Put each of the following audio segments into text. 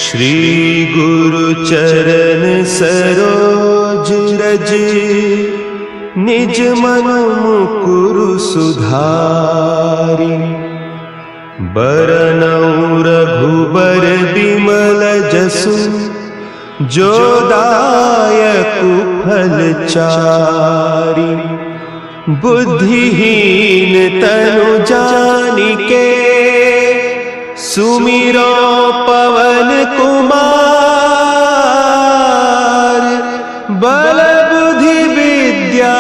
श्री गुरु चरण सरोज रज, निज मन मुकुरु सुधारि। बरनउँ रघुबर बिमल जसु, जो दायकु फल चारि। बुद्धिहीन तनु जानिके, सुमिरो पवन कुमार। बल बुद्धि विद्या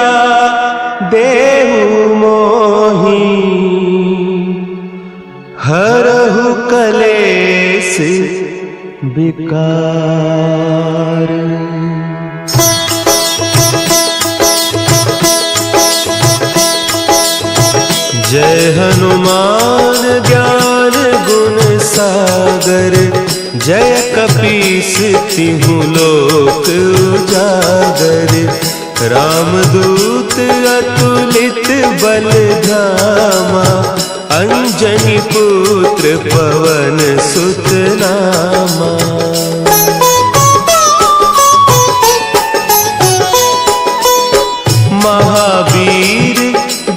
देहु मोहि, हरहु कलेस विकार। जय हनुमान ज्ञान गुण सागर, जय कपीस तिहु लोक उजागर। रामदूत अतुलित बल धामा, अंजनी पुत्र पवन सुत नामा। महावीर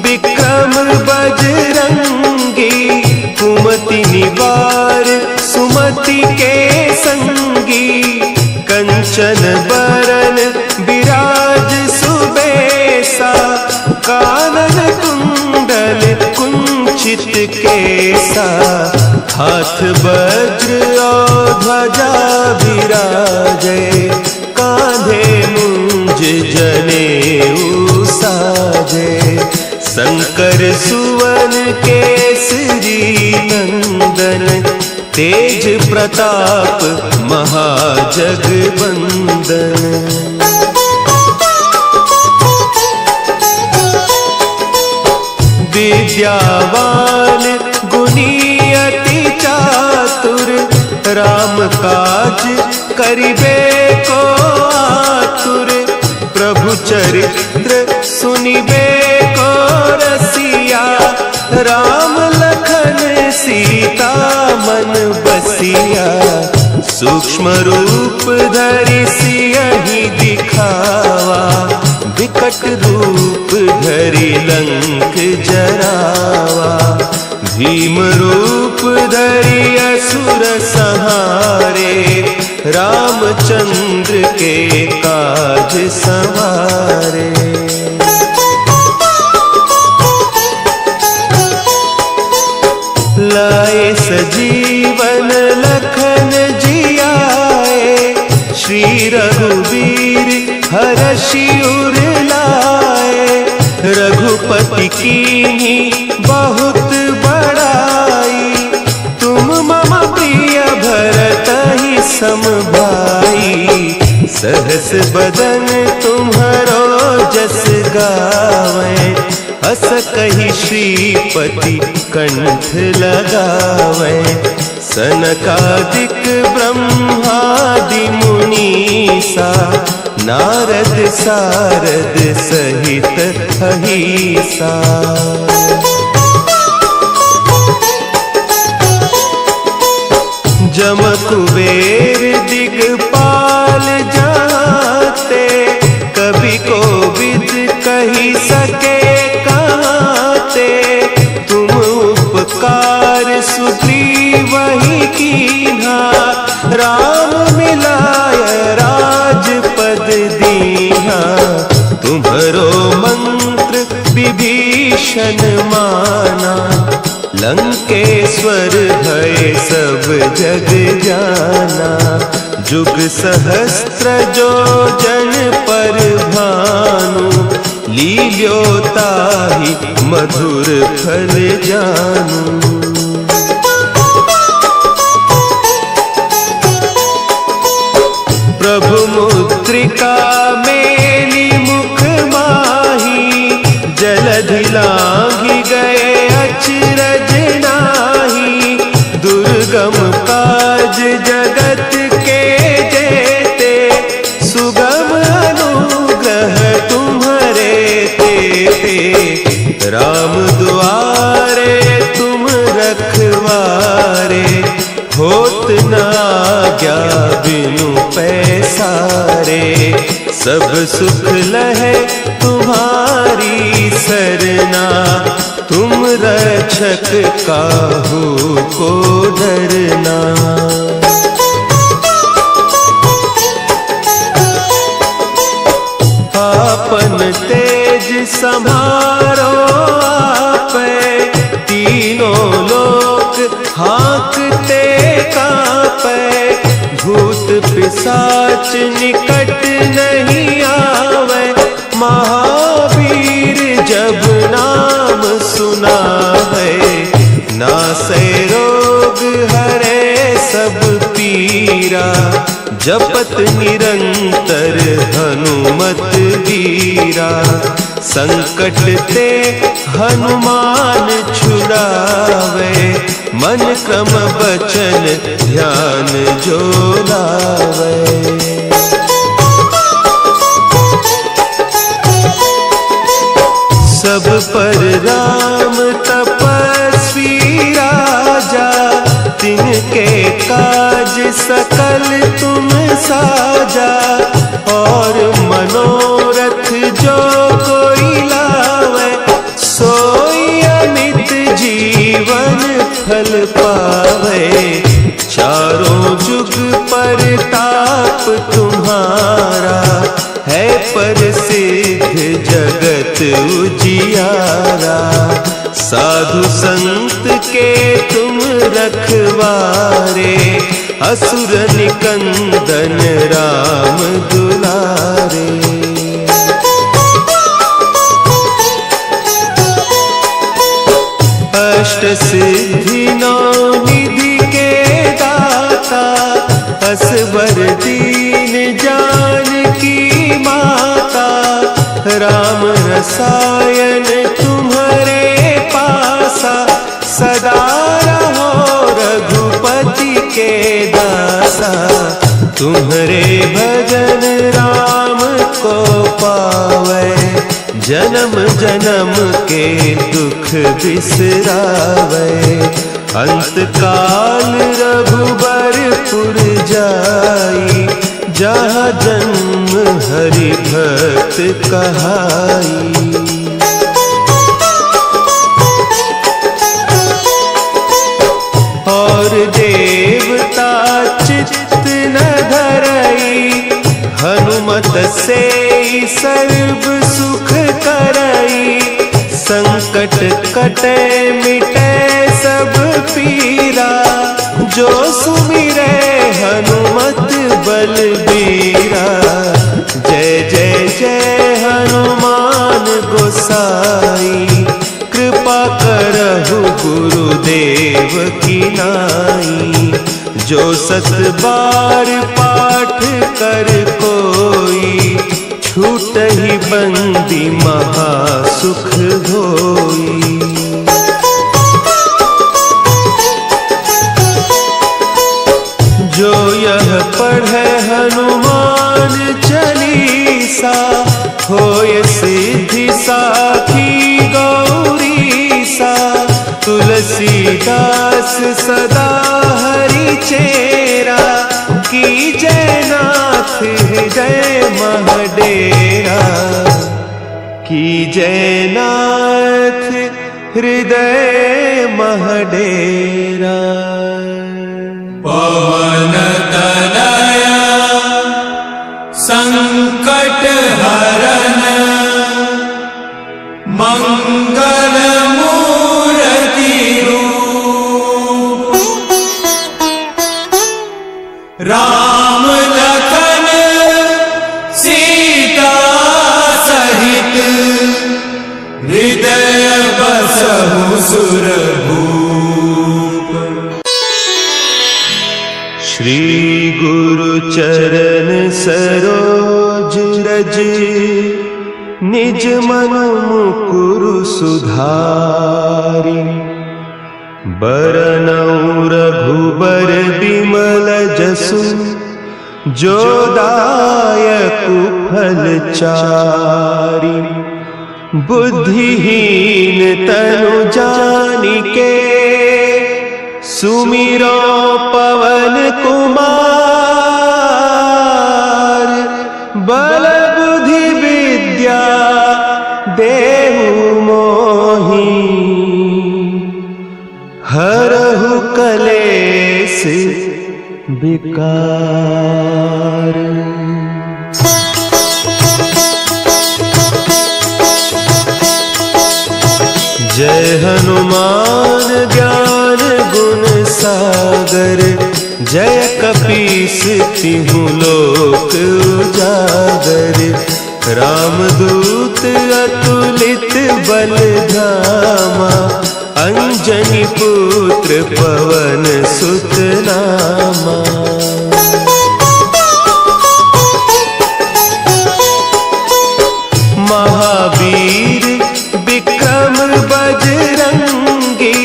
विक्रम बजरंगी, कुमति निवार सुमति के संगी। कंचन बरन विराज सुबेसा, कानन कुंडल कुंचित केसा। हाथ वज्र और ध्वजा विराजे, कांधे मुंज जनेऊ साजे। शंकर सुवन केसरी नंदन, तेज प्रताप महाजगवंदन। विद्यावान गुणी अति चातुर, राम काज करिबे को आतुर। प्रभु चरित्र सुनिबे को रसिया, राम लखन सीता मन बसिया। सूक्ष्म रूप धरि सियहि दिखावा, विकट रूप धरि लंक जरावा। भीम रूप धरि असुर संहारे, रामचंद्र के काज संवारे। लाए सजीवन लखन जियाए, श्री रघुवीर हरषि उर लाए। रघुपति कीन्ही बहुत बड़ाई, तुम मम प्रिय भरतहि सम भाई। सहस बदन तुम्हरो जस गावें, अस कहि श्रीपति कंठ लगावें। सनकादिक ब्रह्मादि मुनीसा, नारद सारद सहित अहीसा। जम कुबेर दिगपाल जाते, कवि कोविद कहि सके कहते। तुम उपकार सुग्रीवहि कीन्हा, राम मिलाय राजपद दीन्हा। तुम्हरो मंत्र विभीषण माना, लंकेश्वर भय सब जग जाना। जुग सहस्त्र जो जन पर भानु, लील्योताहि मधुर फल जानू। प्रभु मुद्रिका मेली मुख माही, जलधि लांघि गए अचरज नाही। दुर्गम काज जगत के जेते, सुगम अनुग्रह तुम्हरे तेते। राम दुआरे तुम रखवारे, हो होत न आज्ञा बिनु पैसारे। सब सुख लहे तुम्हारी सरना, तुम रक्षक काहू को डरना। आपन तेज सम्हारो आपै, तीनों लोक हाँकते कांपै। भूत पिशाच निकट नहीं आवे, महावीर जब नाम सुनावे। नासै रोग हरे सब पीरा, जपत निरंतर हनुमत वीरा। संकट ते हनुमान छुड़ावे, मन क्रम बचन ध्यान जो लावे। सब पर राम तपस्वी राजा, तिनके काज सकल तुम साजा। और मनोरथ जो कोई लावे, सोई अमित जीवन फल पावे। चारों जुग परताप तुम्हारा, है प्रसिद्ध जगत उजियारा। साधु संत के तुम रखवारे, असुर निकंदन राम दुलारे। अष्ट सिद्धि नौ निधि के दाता, असवर दीन जानकी माता। राम रसायन तुम्हारे पासा, सदा रहो रघुपति के दासा। तुम्हारे भजन राम को पावे, जन्म जन्म के दुख बिसरावे। अंत काल रघुबरपुर जाई, जहाँ जन्म हरि भक्त कहाई। और देवता चित्त न धरई, हनुमत से सर्व सुख करई। संकट कटे मिटे सब पीरा, जो सुमिरे हनुमत बलबीरा। जय जय जय हनुमान गोसाई, कृपा करहु गुरुदेव की नाई। जो सत बार पाठ कर कोई, छूट ही बंदी महासुख होई। जो यह पढ़े हनुमान चालीसा, होय सिद्धि साखी गौरीसा। तुलसीदास सदा हरि चेरा, की जयनाथ हृदय महडेरा। की जयनाथ हृदय महडेरा। पवन तनया संकट हरन, मंगल मूर्ति रूप। राम लखन सीता सहित, हृदय बसहु सुरभूप। श्री गुरु चरण सरोज रज, निज मन मुकुरु सुधारि। बरनउँ रघुबर बिमल जसु, जो दायकु फल चारि। बुद्धिहीन तनु जानिके, सुमिरो पवन क्लेश विकार। जय हनुमान ज्ञान गुण सागर, जय कपीस तिहु लोक उजागर। रामदूत अतुलित बल धामा, अंजनी पुत्र पवन सुत नामा। महावीर विक्रम बजरंगी,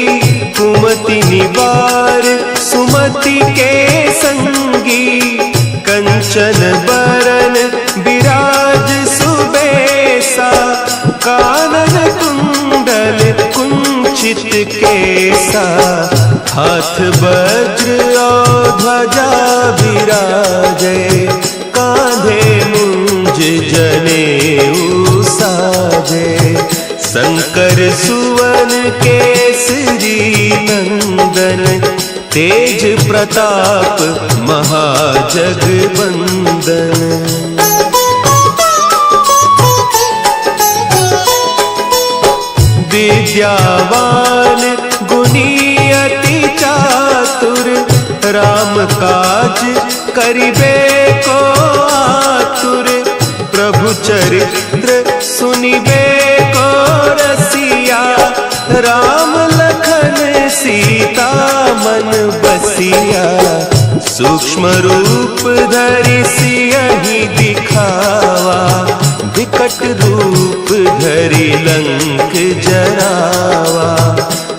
कुमति निवार सुमति के संगी। कंचन बरन विराज सुबेसा, कानन कुंडल कुंचित केसा। हाथ वज्र और ध्वजा विराजे, कांधे मुंज जनेऊ साजे। शंकर सुवन केसरी नंदन, तेज प्रताप महाजगवंदन। विद्यावान गुणी अति चातुर, राम काज करिबे को आतुर। प्रभु चरित्र सुनिबे को रसिया, राम लखन सीता मन बसिया। सूक्ष्म रूप धरि सियहि दिखावा, विकट रूप धरि लंक जरावा।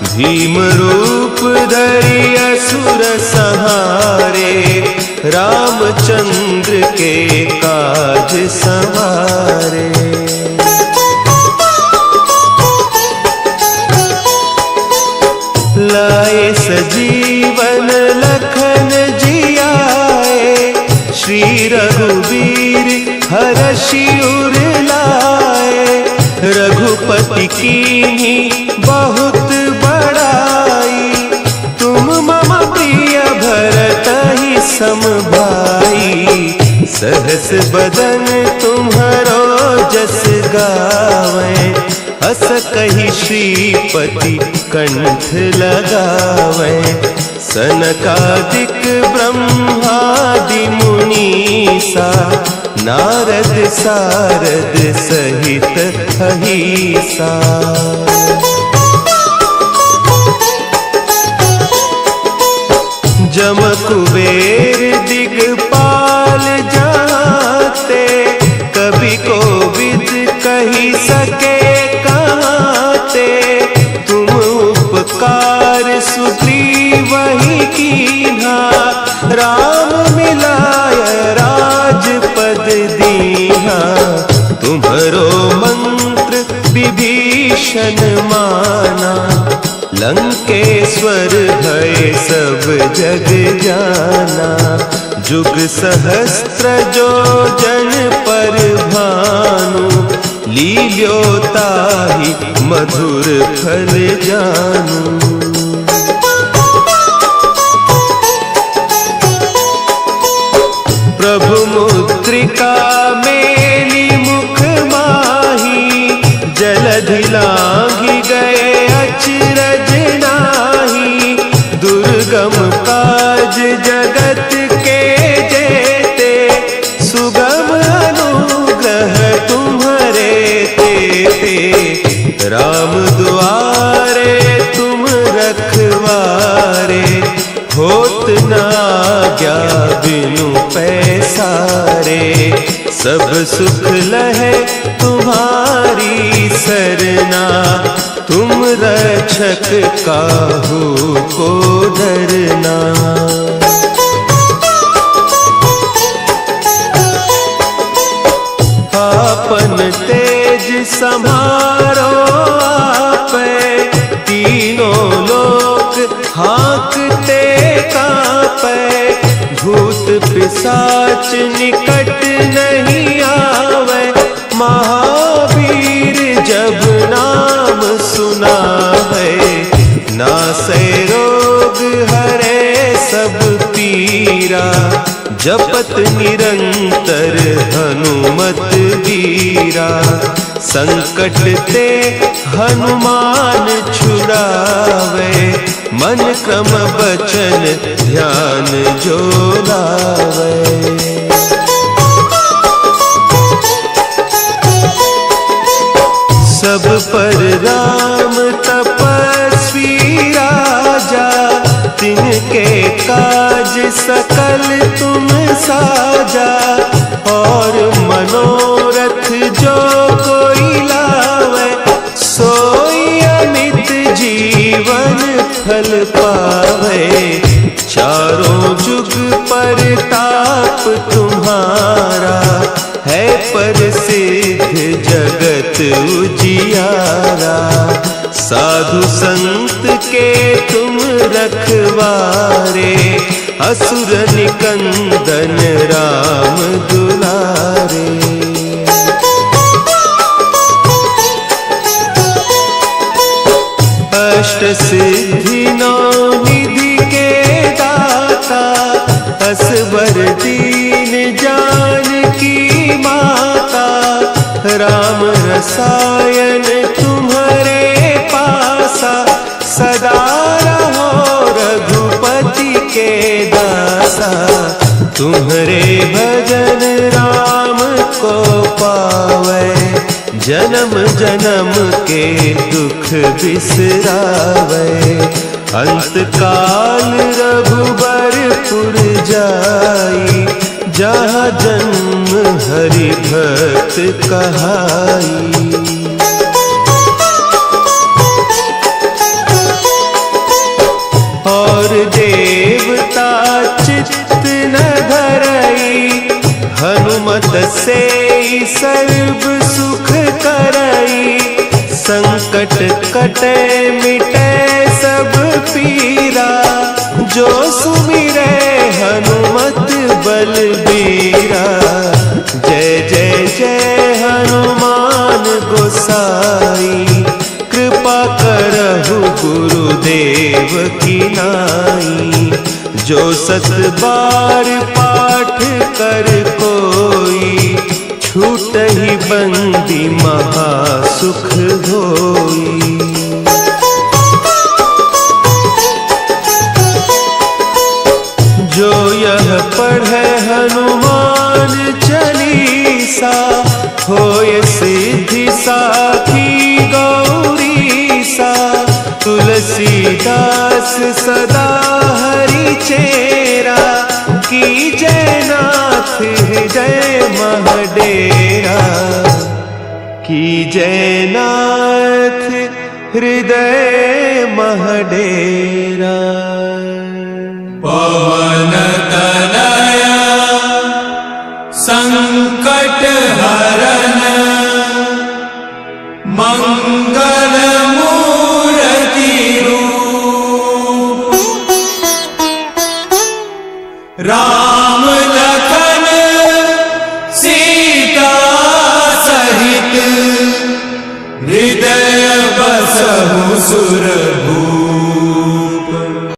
भीम रूप धरि असुर संहारे, रामचंद्र के काज संवारे। लाए सजीवन लखन जियाए, श्री रघुवीर हरषि उर लाए। रघुपति कीन्ही बहुत बड़ाई, तुम मम प्रिय भरतहि सम भाई। सहस बदन तुम्हरो जस गावें, अस कहि श्रीपति कंठ लगावें। सनकादिक ब्रह्मादि मुनीसा, नारद सारद सहित अहीसा। जम कुबेर दिगपाल जाते, कवि कोविद कही सके कहते। तुम उपकार सुग्रीवहि कीन्हा, राम मिलाय राजपद दीन्हा। तुम्हरो मंत्र विभीषण माना, लंकेश्वर भय सब जग जाना। जुग सहस्त्र जो जन पर भानु, लील्यो ताहि मधुर फल जानू। प्रभु मुद्रिका मेली मुख माही, जलधि लांघि गए अचरज नाही। दुर्गम काज जगत के जेते, सुगम अनुग्रह तुम्हरे तेते। राम दुआरे तुम रखवारे, होत न आज्ञा बिनु पैसारे। सब सुख लहे तुम्हारी सरना, तुम रक्षक काहू को डरना। आपन तेज समारो आपे, तीनों लोक हाँकते कांपे। भूत पिशाच निकट नहीं आवे, महावीर जब नाम सुना है। नासै रोग हरे सब पीरा, जपत निरंतर हनुमत वीरा। संकट ते हनुमान छुड़ावे, मन क्रम बचन ध्यान जो लावे। सब पर राम तपस्वी राजा, तिनके काज सकल तुम साजा। और मनोरथ जो कोई लावे, सोई अमित जीवन फल पावे। चारों जुग परताप तुम्हारा, है प्रसिद्ध जगत उजियारा। साधु संत के तुम रखवारे, असुर निकंदन राम दुलारे। अष्ट सिद्धि नौ निधि के दाता, असवर दीन जानकी माता। राम रसायन तुम्हारे पासा, सदा रहो रघुपति के दासा। तुम्हारे भजन राम को पावे, जन्म जन्म के दुख बिसरावे। अंत काल रघुबरपुर जाई, जहाँ जन्म हरि भक्त कहाई। और देवता चित्त न धरई, हनुमत से सर्व सुख करई। संकट कटे मिटे सब पीरा, जो सुमिरे हनुमत बलबीरा। जय जय जय हनुमान गोसाई, कृपा करहु गुरुदेव की नाई। जो सत बार पाठ कर कोई, छूटहि बंदी महासुख होई। जो यह पढ़े हनुमान चालीसा, होय सिद्धि साखी गौरीसा। तुलसीदास सदा हरि चेरा, की जय नाथ हृदय महडेरा। की जय नाथ हृदय महडेरा।